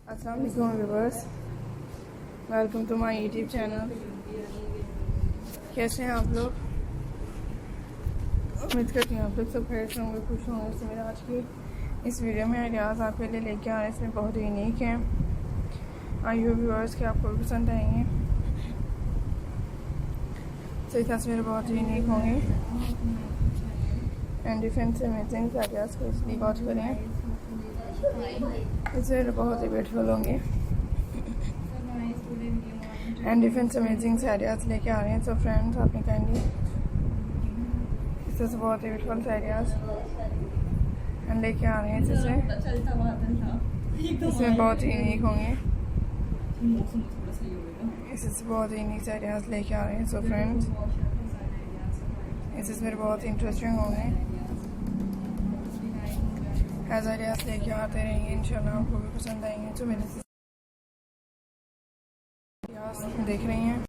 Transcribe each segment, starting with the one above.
अस्सलाम वालेकुम viewers, welcome to my YouTube channel. कैसे हैं आप लोग? उम्मीद करती हूँ आप लोग सब खैर से होंगे, खुश होंगे। तो मेरा आज की इस वीडियो में आइडियाज़ आपके लिए लेके आ रहे हैं, इसमें बहुत यूनिक हैं। आई होप व्यूअर्स के आपको भी पसंद आएंगे। तो ये तस्वीरें बहुत यूनिक होंगी एंड डिफरेंट अमेजिंग आइडियाज़ को इसलिए वॉच करें, इससे बहुत ही ब्यूटीफुल होंगे एंड डिफरेंट अमेजिंग आइडियाज़ लेके आ रहे हैं। सो फ्रेंड्स, आपने काइंडली इससे बहुत ही ब्यूटीफुल आइडियाज़ एंड लेके आ रहे हैं, इसमें बहुत ही यूनिक होंगे, इससे बहुत ही यूनिक आइडियाज़ लेके आ रहे हैं। सो फ्रेंड्स, इसमें बहुत इंटरेस्टिंग होंगे, एज आइडियाज़ लेके आते रहेंगे, इंशाल्लाह आपको भी पसंद आएंगे। जो मेरे देख रही हैं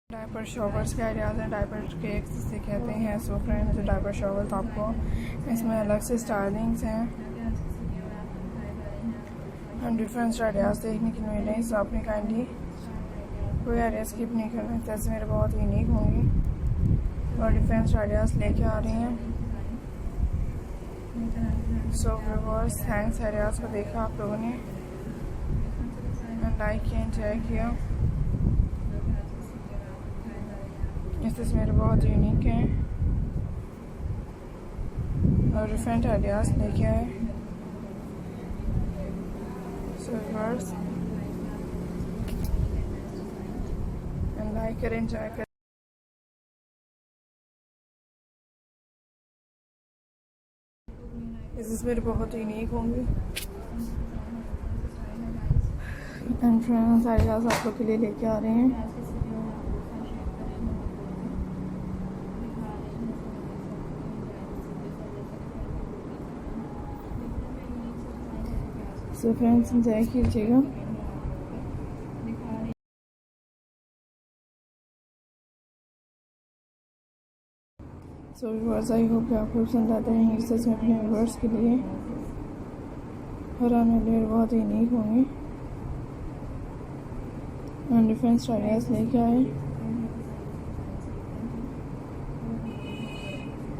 डायपर शॉवर्स के आइडियाज़ हैं, डायपर केक्स जिसे कहते हैं। सो फ्रेंड्स, जो डायपर शॉवर्स आपको इसमें अलग से स्टाइलिंग्स हैं एंड डिफरेंट आइडियाज़ देखने के लिए मिल रहे हैं। सो आपने काइंडली कोई आइडिया स्किप नहीं करना, तस्वीरें बहुत यूनिक होंगी और डिफरेंट आइडियाज़ लेके आ रही हैं। सो व्यूअर्स, थैंक्स आइडियाज़ को देखा आप लोगों ने, लाइक किया, एंजॉय किया। इस तस्वीर बहुत यूनिक हैं और डिफरेंट आइडियाज़ लेके आए। सो व्यूअर्स, लाइक करें, एंजॉय करें। इस तस्वीर बहुत यूनिक होंगी एंड फ्रेंड्स, आइडियाज़ आप लोग के लिए लेके आ रहे हैं। सो फ्रेंड्स, एंजॉय कीजिएगा। सो व्यूअर्स, आई होप कि आपको पसंद आते रहेंगे। इस तस्वीर अपने व्यूअर्स के लिए और आने वाले बहुत यूनिक होंगे एंड डिफरेंट आइडियाज़ लेके आए।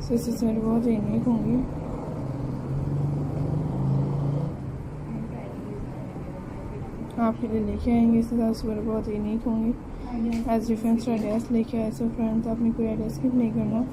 सो इस तस्वीर बहुत यूनिक होंगी, आपके लिए लेके आएंगे। इस तस्वीर बहुत यूनिक होंगी एज डिफरेंट आइडियाज़ लेके आए। सो फ्रेंड्स, आपने कोई आइडिया स्किप नहीं करना।